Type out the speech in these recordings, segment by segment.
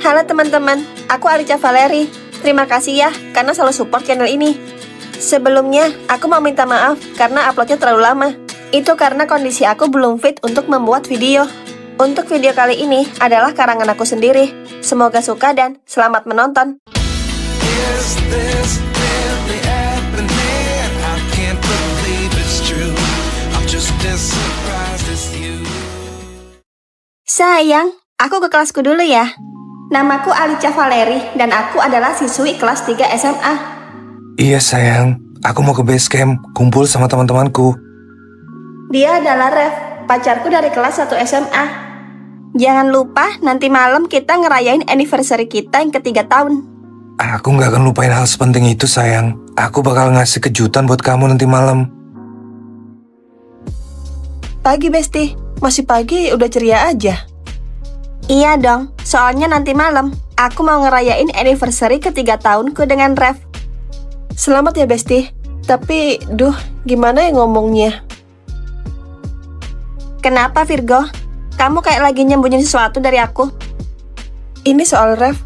Halo teman-teman, aku Alicia Valeri. Terima kasih ya karena selalu support channel ini. Sebelumnya, aku mau minta maaf karena uploadnya terlalu lama. Itu karena kondisi aku belum fit untuk membuat video. Untuk video kali ini adalah karangan aku sendiri. Semoga suka dan selamat menonton. Is this really happening? I can't believe it's true. I'm just as surprised as you. Sayang, aku ke kelasku dulu ya. Namaku Alicia Valeri dan aku adalah siswi kelas 3 SMA. Iya sayang, aku mau ke base camp, kumpul sama teman-temanku. Dia adalah Rev, pacarku dari kelas 1 SMA. Jangan lupa nanti malam kita ngerayain anniversary kita yang ke-3 tahun. Aku gak akan lupain hal sepenting itu sayang. Aku bakal ngasih kejutan buat kamu nanti malam. Pagi Besti, masih pagi udah ceria aja. Iya dong, soalnya nanti malam aku mau ngerayain anniversary ke-3 tahunku dengan Rev. Selamat ya Besti, tapi gimana ya ngomongnya? Kenapa Virgo? Kamu kayak lagi nyembunyiin sesuatu dari aku. Ini soal Rev.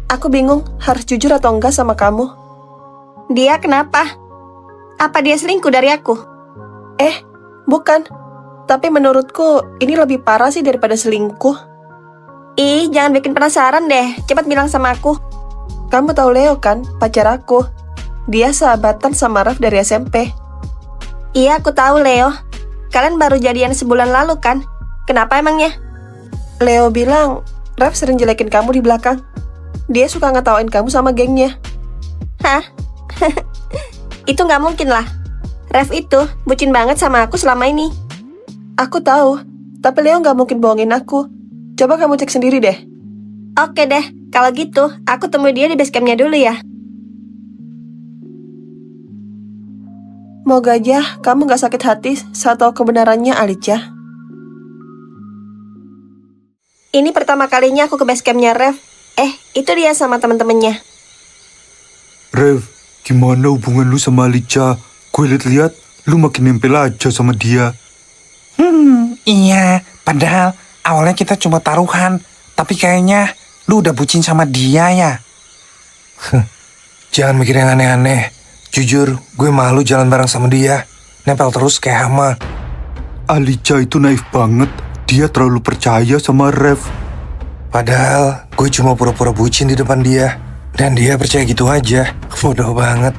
Aku bingung harus jujur atau enggak sama kamu. Dia kenapa? Apa dia selingkuh dari aku? Bukan. Tapi menurutku ini lebih parah sih daripada selingkuh. Ih, jangan bikin penasaran deh. Cepat bilang sama aku. Kamu tahu Leo kan, pacar aku. Dia sahabatan sama Rev dari SMP. Iya, aku tahu Leo. Kalian baru jadian sebulan lalu kan? Kenapa emangnya? Leo bilang Rev sering jelekin kamu di belakang. Dia suka ngetawain kamu sama gengnya. Hah? Itu nggak mungkin lah. Rev itu bucin banget sama aku selama ini. Aku tahu, tapi Leo nggak mungkin bohongin aku. Coba kamu cek sendiri deh. Oke deh, kalau gitu aku temui dia di base campnya dulu ya. Moga aja kamu gak sakit hati saat tahu kebenarannya, Alicia. Ini pertama kalinya aku ke base campnya Rev. Itu dia sama temen-temennya. Rev, gimana hubungan lu sama Alicia? Gue liat-liat lu makin nempel aja sama dia. Iya, padahal awalnya kita cuma taruhan, tapi kayaknya lu udah bucin sama dia ya. Jangan mikir yang aneh-aneh. Jujur, gue malu jalan bareng sama dia. Nempel terus kayak hama. Alicia itu naif banget. Dia terlalu percaya sama Rev. Padahal gue cuma pura-pura bucin di depan dia. Dan dia percaya gitu aja. Bodoh banget.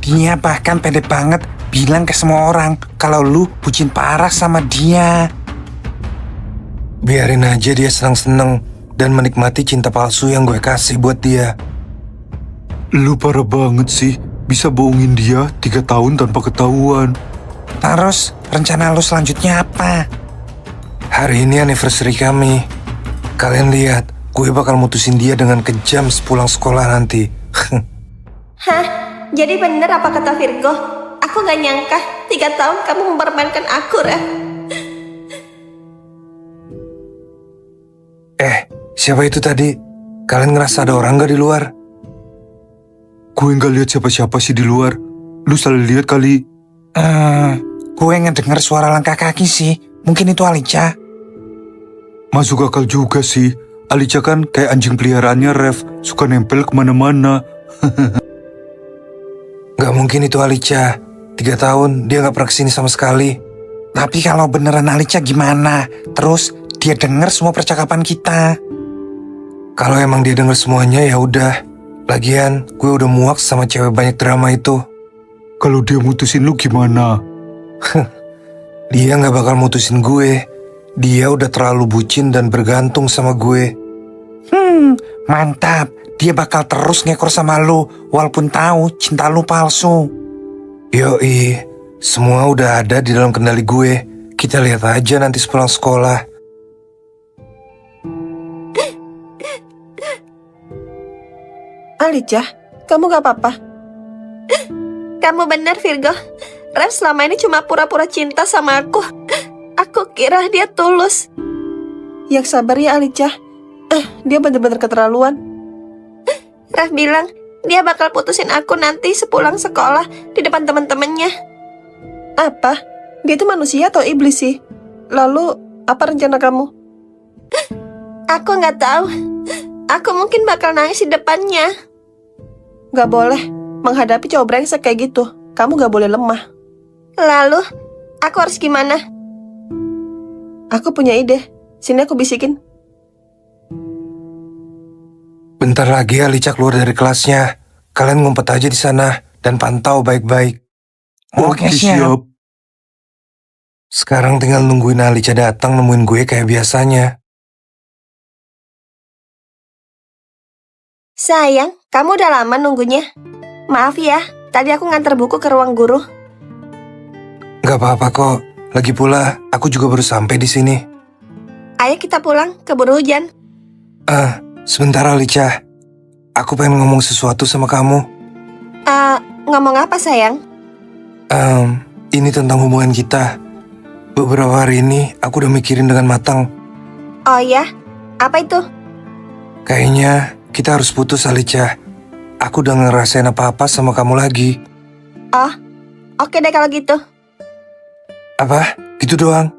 Dia bahkan pede banget bilang ke semua orang kalau lu bucin parah sama dia. Biarin aja dia senang-senang dan menikmati cinta palsu yang gue kasih buat dia. Lu parah banget sih. Bisa bohongin dia 3 tahun tanpa ketahuan. Terus rencana lu selanjutnya apa? Hari ini anniversary kami. Kalian lihat, gue bakal mutusin dia dengan kejam sepulang sekolah nanti. Hah? Jadi bener apa kata Virgo? Aku gak nyangka 3 tahun kamu mempermainkan aku, Rev. Siapa itu tadi? Kalian ngerasa ada orang gak di luar? Gue nggak lihat siapa-siapa sih di luar. Lu salah lihat kali. Gue ngedenger suara langkah kaki sih. Mungkin itu Alicia. Masuk akal juga sih. Alicia kan kayak anjing peliharaannya Rev. Suka nempel kemana-mana. Gak mungkin itu Alicia. 3 tahun dia gak pernah kesini sama sekali. Tapi kalau beneran Alicia gimana? Terus dia denger semua percakapan kita. Kalau emang dia denger semuanya ya udah. Lagian gue udah muak sama cewek banyak drama itu. Kalau dia mutusin lu gimana? Dia gak bakal mutusin gue. Dia udah terlalu bucin dan bergantung sama gue. Mantap. Dia bakal terus ngekor sama lu walaupun tahu cinta lu palsu. Yoi, semua udah ada di dalam kendali gue. Kita lihat aja nanti sepulang sekolah. Alicia, kamu gak apa-apa? Kamu benar Virgo. Rev selama ini cuma pura-pura cinta sama aku. Aku kira dia tulus. Yang sabar ya Alicia. Dia benar-benar keterlaluan. Rev bilang dia bakal putusin aku nanti sepulang sekolah di depan teman-temannya. Apa? Dia itu manusia atau iblis sih? Lalu apa rencana kamu? Aku nggak tahu. Aku mungkin bakal nangis di depannya. Gak boleh menghadapi cowok brengsek kayak gitu. Kamu gak boleh lemah. Lalu, aku harus gimana? Aku punya ide. Sini aku bisikin. Bentar lagi Alicia keluar dari kelasnya. Kalian ngumpet aja di sana dan pantau baik-baik. Oke, siap. Sekarang tinggal nungguin Alicia datang nemuin gue kayak biasanya. Sayang, kamu udah lama nunggunya. Maaf ya, tadi aku nganter buku ke ruang guru. Gak apa-apa kok. Lagi pula, aku juga baru sampai di sini. Ayo kita pulang, keburu hujan. Sebentar Alicia. Aku pengen ngomong sesuatu sama kamu. Ngomong apa sayang? Ini tentang hubungan kita. Beberapa hari ini aku udah mikirin dengan matang. Oh ya, apa itu? Kayaknya kita harus putus Alicia. Aku udah ngerasain apa-apa sama kamu lagi. Oh, oke deh kalau gitu. Apa? Gitu doang?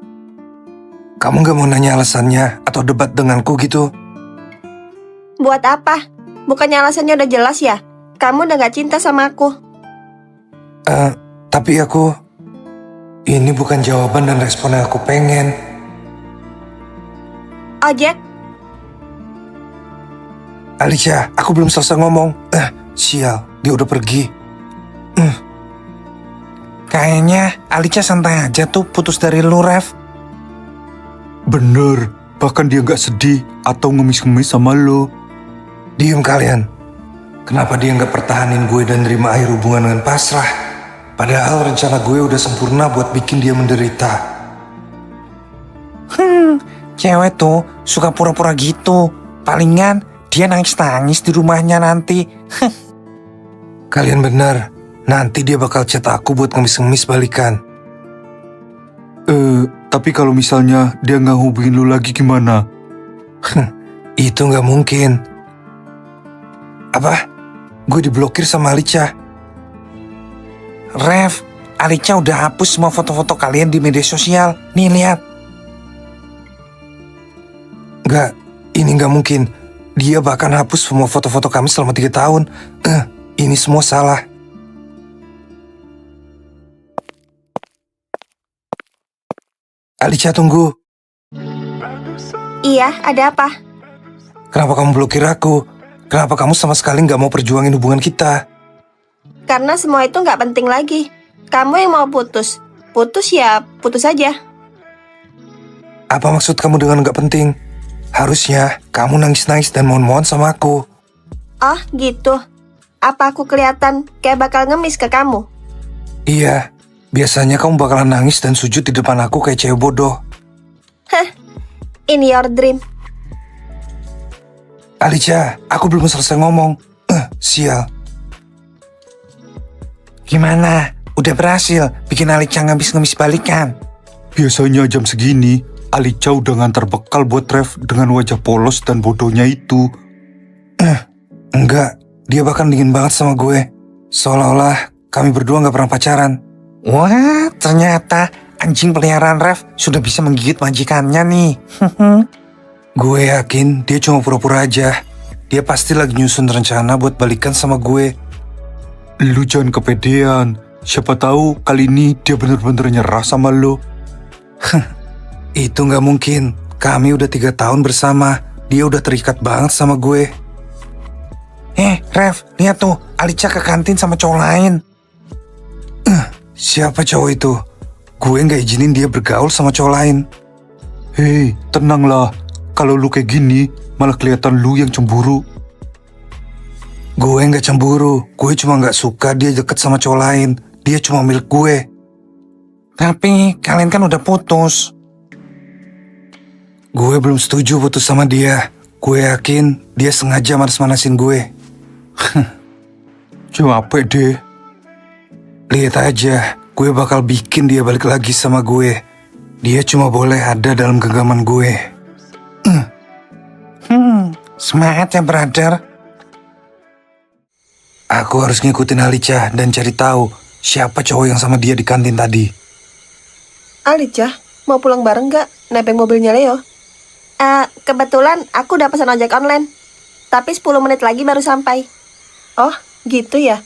Kamu gak mau nanya alasannya atau debat denganku gitu? Buat apa? Bukannya alasannya udah jelas ya? Kamu udah gak cinta sama aku. Tapi aku... Ini bukan jawaban dan respon yang aku pengen. Oh Jack, Alicia, aku belum selesai ngomong. Sial, dia udah pergi. Kayaknya Alicia santai aja tuh putus dari lu, Rev. Bener, bahkan dia gak sedih atau ngemis-ngemis sama lo. Diem kalian. Kenapa dia gak pertahanin gue dan nerima akhir hubungan dengan pasrah? Padahal rencana gue udah sempurna buat bikin dia menderita. Cewek tuh suka pura-pura gitu. Palingan dia nangis-nangis di rumahnya nanti. Kalian benar. Nanti dia bakal chat aku buat ngemis-ngemis balikan. Tapi kalau misalnya dia gak hubungin lu lagi gimana? Itu gak mungkin. Apa? Gue diblokir sama Alicia. Rev, Alicia udah hapus semua foto-foto kalian di media sosial. Nih lihat. Gak, ini gak mungkin. Dia bahkan hapus semua foto-foto kami selama 3 tahun. Ini semua salah. Alicia, tunggu. iya ada apa? Kenapa kamu blokir aku? Kenapa kamu sama sekali gak mau perjuangin hubungan kita? Karena semua itu gak penting lagi. Kamu yang mau putus. Putus ya, putus aja. Apa maksud kamu dengan gak penting? Harusnya kamu nangis-nangis dan mohon-mohon sama aku. Oh gitu. Apa aku kelihatan kayak bakal ngemis ke kamu? Iya, biasanya kamu bakalan nangis dan sujud di depan aku kayak cewek bodoh. In your dream. Alicia, aku belum selesai ngomong. Sial. Gimana? Udah berhasil bikin Alicia ngemis-ngemis balikan? Biasanya jam segini, Alicia udah ngantar bekal buat Rev dengan wajah polos dan bodohnya itu. Enggak, dia bahkan dingin banget sama gue. Seolah-olah kami berdua gak pernah pacaran. Wah, ternyata anjing peliharaan Rev sudah bisa menggigit majikannya nih. Gue yakin dia cuma pura-pura aja. Dia pasti lagi nyusun rencana buat balikan sama gue. Lu jangan kepedean. Siapa tahu kali ini dia bener-bener nyerah sama lo. Itu gak mungkin. Kami udah 3 tahun bersama. Dia udah terikat banget sama gue. Rev, lihat tuh, Alicia ke kantin sama cowok lain. Siapa cowok itu? Gue gak izinin dia bergaul sama cowok lain. Hei, tenanglah. Kalau lu kayak gini, malah kelihatan lu yang cemburu. Gue gak cemburu. Gue cuma gak suka dia deket sama cowok lain. Dia cuma milik gue. Tapi kalian kan udah putus. Gue belum setuju putus sama dia. Gue yakin dia sengaja manas-manasin gue. Capek deh. Lihat aja, gue bakal bikin dia balik lagi sama gue. Dia cuma boleh ada dalam genggaman gue. Semangat ya, brother. Aku harus ngikutin Alicia dan cari tahu siapa cowok yang sama dia di kantin tadi. Alicia, mau pulang bareng gak? Nebeng mobilnya Leo. Kebetulan aku udah pesan ojek online. Tapi 10 menit lagi baru sampai. Oh, gitu ya?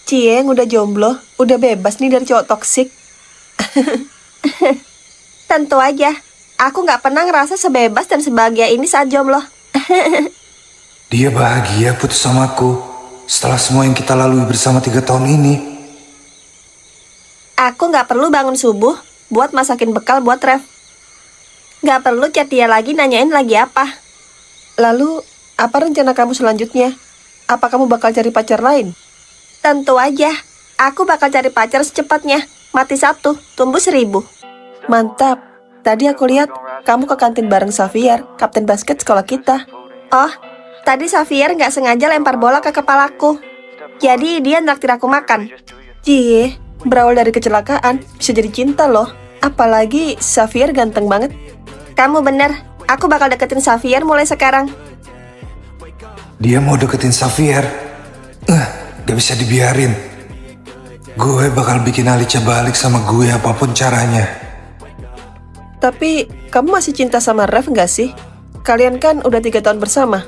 Cie yang udah jomblo, udah bebas nih dari cowok toksik. Tentu aja. Aku nggak pernah ngerasa sebebas dan sebahagia ini saat jomblo. Dia bahagia putus sama aku setelah semua yang kita lalui bersama 3 tahun ini. Aku nggak perlu bangun subuh buat masakin bekal buat Rev. Nggak perlu chat dia lagi nanyain lagi apa. Lalu, apa rencana kamu selanjutnya? Apa kamu bakal cari pacar lain? Tentu aja. Aku bakal cari pacar secepatnya. Mati 1, tumbuh 1000. Mantap. Tadi aku lihat kamu ke kantin bareng Xavier, kapten basket sekolah kita. Oh, tadi Xavier nggak sengaja lempar bola ke kepalaku. Jadi dia naktir aku makan. Cie, berawal dari kecelakaan bisa jadi cinta loh. Apalagi Xavier ganteng banget. Kamu bener, aku bakal deketin Xavier mulai sekarang. Dia mau deketin Xavier. Gak bisa dibiarin. Gue bakal bikin Alicia balik sama gue apapun caranya. Tapi, kamu masih cinta sama Rev nggak sih? Kalian kan udah 3 tahun bersama.